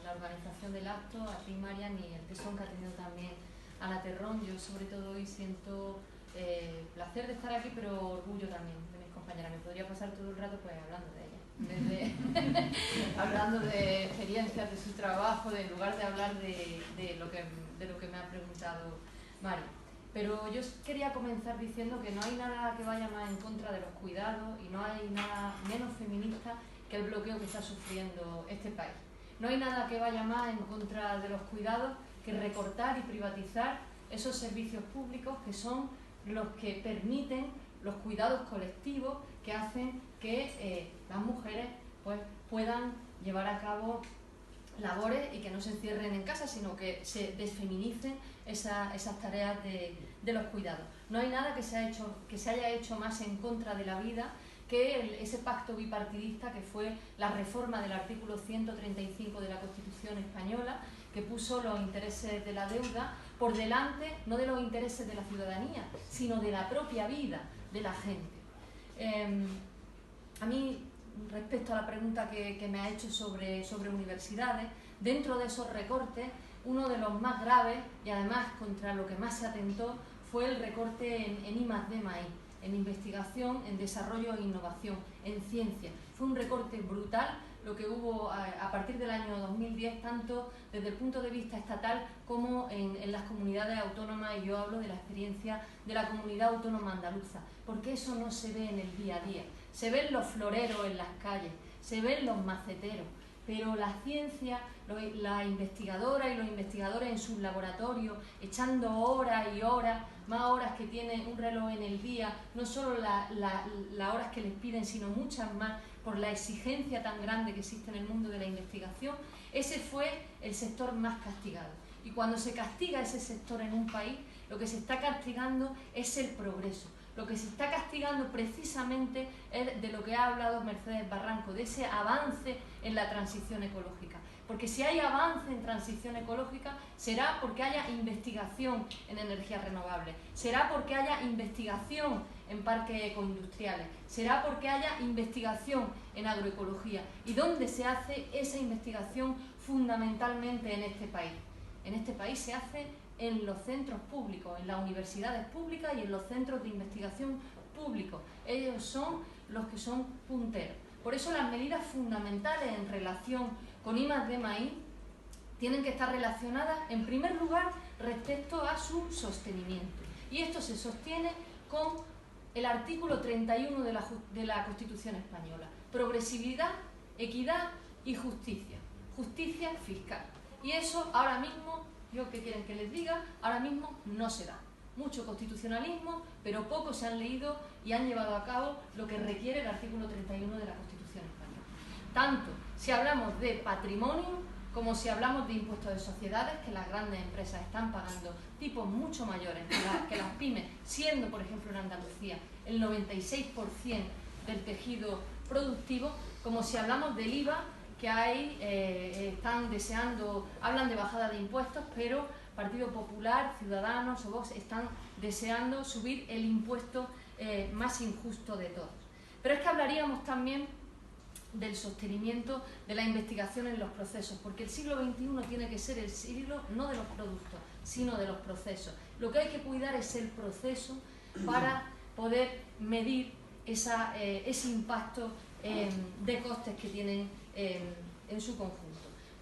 la organización del acto, a ti, Marian, y el tesón que ha tenido también Ana Terrón. Yo sobre todo hoy siento placer de estar aquí, pero orgullo también de mis compañeras. Me podría pasar todo el rato pues hablando de ellas, hablando de experiencias, de su trabajo, en lugar de hablar de lo que me ha preguntado Mari. Pero yo quería comenzar diciendo que no hay nada que vaya más en contra de los cuidados y no hay nada menos feminista que el bloqueo que está sufriendo este país. No hay nada que vaya más en contra de los cuidados que recortar y privatizar esos servicios públicos que son los que permiten los cuidados colectivos que hacen que las mujeres pues, puedan llevar a cabo labores y que no se encierren en casa, sino que se desfeminicen esas tareas de los cuidados. No hay nada que se haya hecho más en contra de la vida que ese pacto bipartidista que fue la reforma del artículo 135 de la Constitución española, que puso los intereses de la deuda por delante, no de los intereses de la ciudadanía, sino de la propia vida de la gente. A mí, respecto a la pregunta que me ha hecho sobre universidades, dentro de esos recortes, uno de los más graves y además contra lo que más se atentó fue el recorte en I+D+I, en investigación, en desarrollo e innovación, en ciencia. Fue un recorte brutal lo que hubo a partir del año 2010, tanto desde el punto de vista estatal como en las comunidades autónomas, y yo hablo de la experiencia de la comunidad autónoma andaluza, porque eso no se ve en el día a día. Se ven los floreros en las calles, se ven los maceteros, pero la ciencia, la investigadora y los investigadores en sus laboratorios, echando horas y horas, más horas que tiene un reloj en el día, no solo las horas que les piden, sino muchas más, por la exigencia tan grande que existe en el mundo de la investigación, ese fue el sector más castigado. Y cuando se castiga ese sector en un país, lo que se está castigando es el progreso. Lo que se está castigando precisamente es de lo que ha hablado Mercedes Barranco, de ese avance en la transición ecológica. Porque si hay avance en transición ecológica, será porque haya investigación en energías renovables, será porque haya investigación en parques ecoindustriales, será porque haya investigación en agroecología. ¿Y dónde se hace esa investigación fundamentalmente en este país? En este país se hace en los centros públicos, en las universidades públicas y en los centros de investigación públicos. Ellos son los que son punteros. Por eso las medidas fundamentales en relación con I+D+I tienen que estar relacionadas, en primer lugar, respecto a su sostenimiento. Y esto se sostiene con el artículo 31 de la Constitución española. Progresividad, equidad y justicia. Justicia fiscal. Y eso ahora mismo, ¿yo qué quieren que les diga? Ahora mismo no se da. Mucho constitucionalismo, pero pocos se han leído y han llevado a cabo lo que requiere el artículo 31 de la Constitución española. Tanto si hablamos de patrimonio como si hablamos de impuestos de sociedades, que las grandes empresas están pagando tipos mucho mayores que las pymes, siendo, por ejemplo, en Andalucía el 96% del tejido productivo, como si hablamos del IVA, que hay, están deseando, hablan de bajada de impuestos, pero Partido Popular, Ciudadanos o Vox están deseando subir el impuesto más injusto de todos. Pero es que hablaríamos también del sostenimiento de la investigación en los procesos, porque el siglo XXI tiene que ser el siglo no de los productos, sino de los procesos. Lo que hay que cuidar es el proceso para poder medir ese impacto de costes que tienen en su conjunto.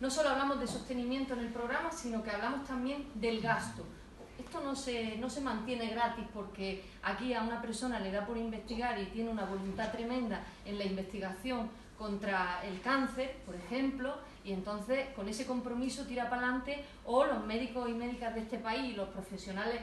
No solo hablamos de sostenimiento en el programa, sino que hablamos también del gasto. Esto no se mantiene gratis porque aquí a una persona le da por investigar y tiene una voluntad tremenda en la investigación contra el cáncer, por ejemplo, y entonces con ese compromiso tira para adelante, o los médicos y médicas de este país y los profesionales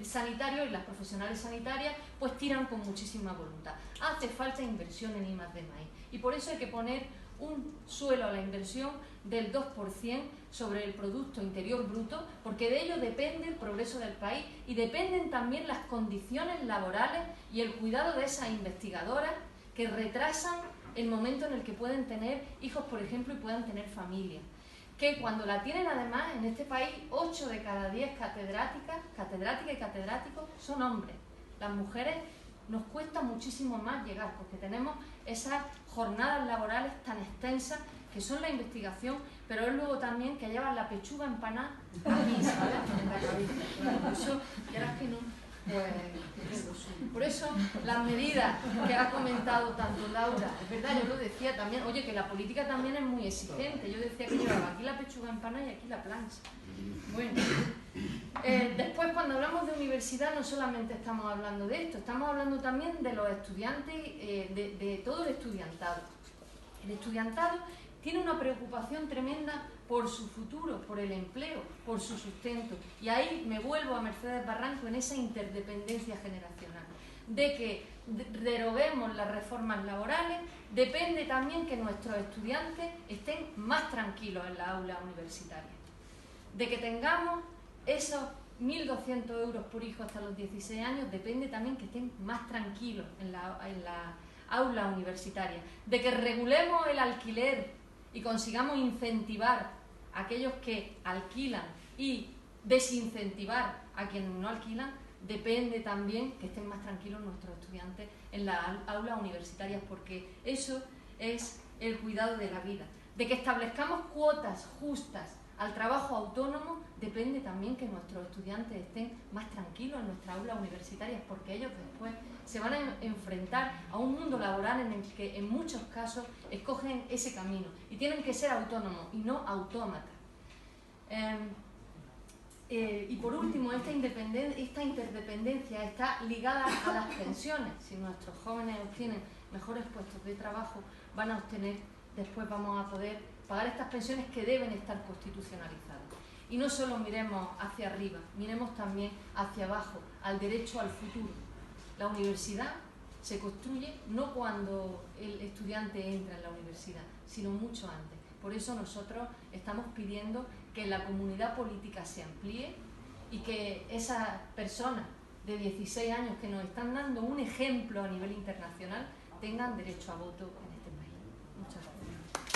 sanitarios y las profesionales sanitarias pues tiran con muchísima voluntad. Hace falta inversión en I+D+I y por eso hay que poner un suelo a la inversión del 2% sobre el Producto Interior Bruto, porque de ello depende el progreso del país y dependen también las condiciones laborales y el cuidado de esas investigadoras que retrasan el momento en el que pueden tener hijos, por ejemplo, y puedan tener familia. Que cuando la tienen, además, en este país, 8 de cada 10 catedráticas y catedráticos son hombres. Las mujeres nos cuesta muchísimo más llegar, porque tenemos esas jornadas laborales tan extensas que son la investigación, pero es luego también que llevan la pechuga empanada aquí, ¿sabes? En la cabeza. Por eso, quieras que no, pues, por eso las medidas que ha comentado tanto Laura, es verdad, yo lo decía también, oye, que la política también es muy exigente. Yo decía que llevaba aquí la pechuga empanada y aquí la plancha. Bueno, después cuando hablamos de universidad no solamente estamos hablando de esto, estamos hablando también de los estudiantes, de todo el estudiantado. El estudiantado tiene una preocupación tremenda por su futuro, por el empleo, por su sustento. Y ahí me vuelvo a Mercedes Barranco en esa interdependencia generacional, de que deroguemos las reformas laborales, depende también que nuestros estudiantes estén más tranquilos en la aula universitaria, de que tengamos esos 1.200 euros por hijo hasta los 16 años, depende también que estén más tranquilos en la aula universitaria, de que regulemos el alquiler y consigamos incentivar a aquellos que alquilan y desincentivar a quienes no alquilan, depende también que estén más tranquilos nuestros estudiantes en las aulas universitarias, porque eso es el cuidado de la vida. De que establezcamos cuotas justas al trabajo autónomo, depende también que nuestros estudiantes estén más tranquilos en nuestras aulas universitarias, porque ellos después se van a enfrentar a un mundo laboral en el que en muchos casos escogen ese camino y tienen que ser autónomos y no autómatas. Y por último, esta interdependencia está ligada a las pensiones. Si nuestros jóvenes obtienen mejores puestos de trabajo, van a obtener, después vamos a poder pagar estas pensiones que deben estar constitucionalizadas. Y no solo miremos hacia arriba, miremos también hacia abajo, al derecho al futuro. La universidad se construye no cuando el estudiante entra en la universidad, sino mucho antes. Por eso nosotros estamos pidiendo que la comunidad política se amplíe y que esas personas de 16 años que nos están dando un ejemplo a nivel internacional tengan derecho a voto en este país. Muchas gracias.